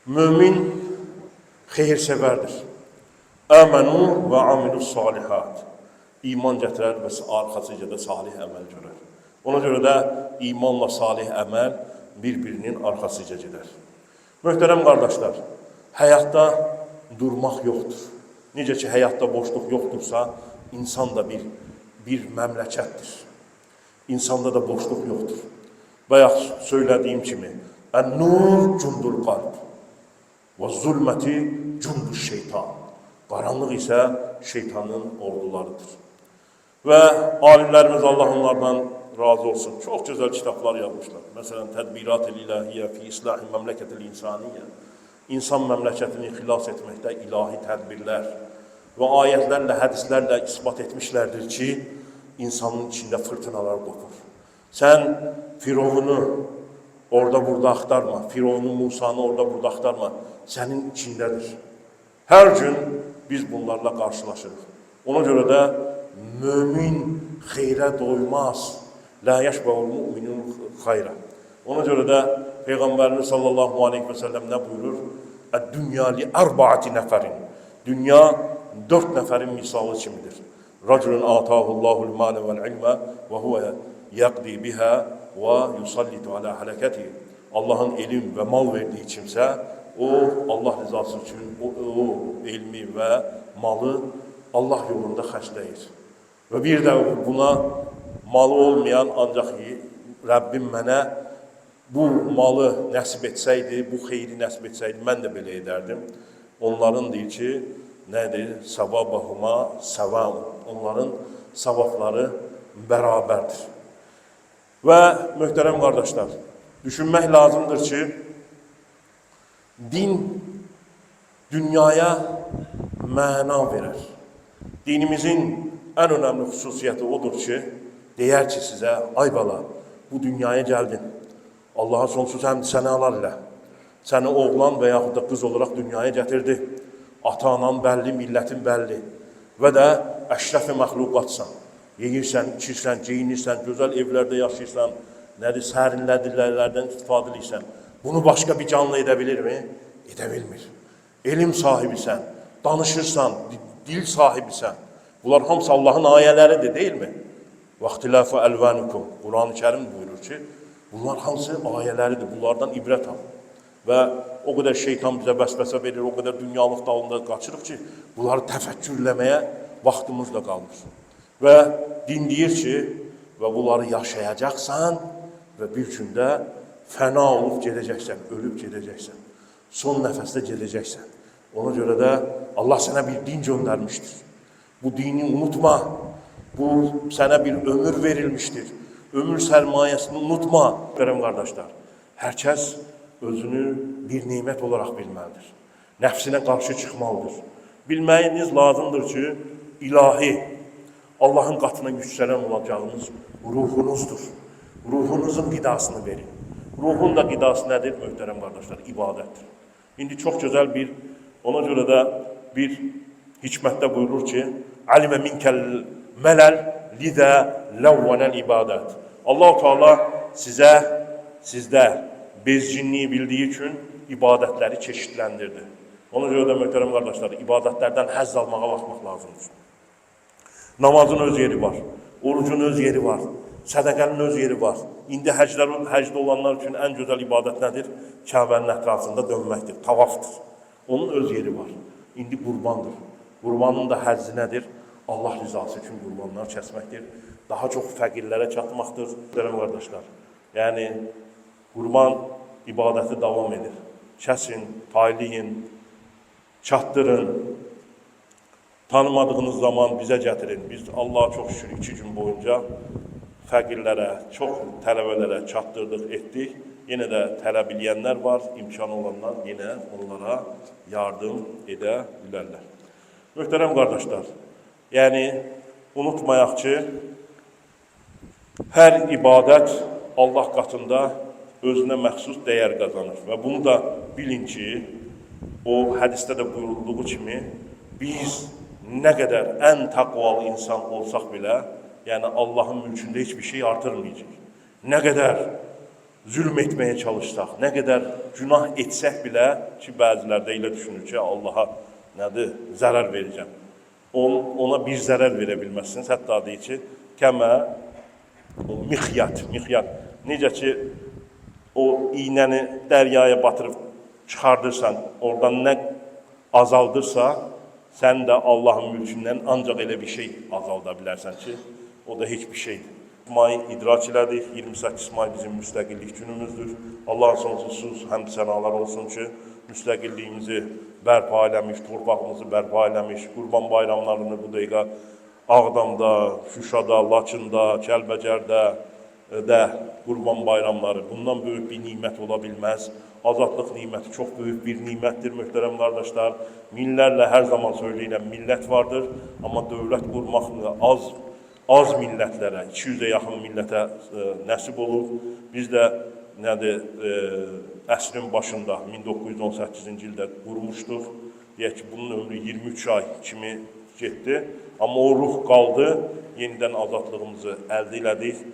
Mümin xeyir-sevərdir. Əmənu və amilus salihat. İman gətirər və arxasıca da salih əməl görər. Ona görə də imanla salih əməl bir-birinin arxasıca gedər. Möhtərəm qardaşlar, həyatda durmaq yoxdur. Necə ki, həyatda boşluq yoxdursa, insan da bir məmləkətdir. İnsanda da boşluq yoxdur. Bayaq söylədiyim kimi, Ən-nur cundul qalb və zulməti cundul şeytan. Qaranlıq isə şeytanın ordularıdır. Və alimlərimiz Allah onlardan razı olsun. Çox gözəl kitablar yazmışlar. Məsələn, Tədbirat-ı İlahiyyə fi İslahi Məmləkətil İnsaniyyə. İnsan məmləkətini xilas etməkdə ilahi tədbirlər və ayətlərlə, hədislərlə ispat etmişlərdir ki, insanın içində fırtınalar qopur. Sən Firavunu orada burada axtarma, Firavunu, Musanı orada burada axtarma, sənin içindədir. Hər gün biz bunlarla qarşılaşırıq. Ona görə də mömin xeyrə doymaz. Lə yəşbəul müminun xayrə. Ona görə də Peyğəmbərimiz sallallahu aleyhi və səlləm nə buyurur? Əd-dünya li ərbaati nəfərin. Dünya 4 nəfərin misalı kimidir. Rəculun atahullahul malə vəl-ilmə və huvə yəqdi bihə və yusallitu alə hələkəti. Allahın elm və mal verdiyi kimsə, o Allah rızası üçün o elmi və malı Allah yolunda xərcləyir. Və bir də buna malı olmayan, ancaq Rəbbim mənə bu malı nəsib etsəydi, bu xeyri nəsib etsəydi, mən də belə edərdim. Onların deyir ki, nədir? Savabahuma savam. Onların savabları bərabərdir. Və möhtərəm qardaşlar, düşünmək lazımdır ki, din dünyaya məna verər. Dinimizin ən önəmli xüsusiyyəti odur ki, deyər ki sizə, ay bala, bu dünyaya gəldin. Allah'a sonsuz həmd səni alar ilə. Səni oğlan və yaxud da qız olaraq dünyaya gətirdi. Ata-anan bəlli, millətin bəlli. Və də əşrəf-i məxluqatsan. Yeyirsən, içirsən, geyinirsən, gözəl evlərdə yaşayırsan, nədir, sərinlədirlərdən istifadə edirsən. Bunu başqa bir canlı edə bilirmi? Edə bilmir. Elm sahibisən, danışırsan, dil sahibisən. Bunlar hamısı Allahın ayələridir, deyilmi? Vaxtilafı əlvənikum. Quran-ı Kərim buyurur ki, bunlar hamısı ayələridir, bunlardan ibrət al. Və o qədər şeytan bizə vəsvəsə verir, o qədər dünyalıq dalında qaçırıq ki, bunları təfəkkürləməyə vaxtımız da qalmır. Və din deyir ki, və bunları yaşayacaqsan və bir gündə fəna olub gedəcəksən, ölüb gedəcəksən. Son nəfəsdə gedəcəksən. Ona görə də Allah sənə bir din göndərmişdir. Bu dini unutma. Bu sənə bir ömür verilmişdir. Ömür sərmayəsini unutma. Görəm qardaşlar, hər kəs özünü bir nimət olaraq bilməlidir. Nəfsinə qarşı çıxmalıdır. Bilməyiniz lazımdır ki, ilahi, Allahın qatına yüksələn olacağınız ruhunuzdur. Ruhunuzun qidasını verin. Ruhun da qidası nədir, möhtərəm qardaşlar? İbadətdir. İndi çox gözəl bir, ona görə də bir hikmətdə buyurur ki, Alimə minkəl mələl lidə ləvvənəl ibadət. Allah-u Teala sizdə bezginliyi bildiyi üçün ibadətləri çeşitləndirdi. Ona görə də möhtərəm qardaşlar, ibadətlərdən həzz almağa baxmaq lazımdır. Namazın öz yeri var, orucun öz yeri var, sədəqənin öz yeri var. İndi həcdə olanlar üçün ən gözəl ibadət nədir? Kəbənin ətrafında dönməkdir, tavafdır. Onun öz yeri var. İndi qurbandır. Qurbanın da həzzi nədir? Allah rızası üçün qurbanlar kəsməkdir. Daha çox fəqirlərə çatmaqdır. Möhtərəm qardaşlar, yəni qurban ibadəti davam edir. Kəsin, paylayın, çatdırın. Tanımadığınız zaman bizə gətirin. Biz Allah'a çox şükür 2 gün boyunca fəqirlərə, çox tələbələrə çatdırdıq, etdik. Yenə də tələb eləyənlər var, imkanı olanlar yenə onlara yardım edə bilərlər. Möhtərəm qardaşlar, yəni unutmayaq ki, hər ibadət Allah qatında özünə məxsus dəyər qazanır. Və bunu da bilin ki, o hədisdə də buyurulduğu kimi, biz nə qədər ən təqvalı insan olsaq belə, yəni Allahın mülkündə heç bir şey artırmayacaq. Nə qədər zülm etmeye çalışsaq, nə qədər günah etsək bilə ki, bəzilərdə elə düşünür ki, Allaha nədir, zərər verəcəm. Ona bir zərər verə bilməzsiniz. Hətta deyir ki, kəmə miqyat. Necə ki, o iynəni dəryaya batırıb çıxardırsan, oradan nə azaldırsa, sən də Allahın mülkündən ancaq elə bir şey azalda bilərsən ki, o da heç bir şeydir. May idrak elədik. 28 may bizim müstəqillik günümüzdür. Allah'a sonsuz həmd sənalar olsun ki, müstəqilliyimizi bərpa eləmiş, torpağımızı bərpa eləmiş, Qurban bayramlarını bu dəqiqə Ağdamda, Şuşada, Laçında, Kəlbəcərdə də Qurban bayramları bundan böyük bir nimət ola bilməz. Azadlıq niməti çox böyük bir nimətdir, möhtərəm qardaşlar. Minlərlə hər zaman söyləyirəm, millət vardır, amma dövlət qurmaq az millətlərə, 200-ə yaxın millətə nəsib olur. Biz də əsrin başında 1918-ci ildə qurmuşduq. Deyək ki, bunun ömrü 23 ay kimi getdi. Amma o ruh qaldı, yenidən azadlığımızı əldə elədik.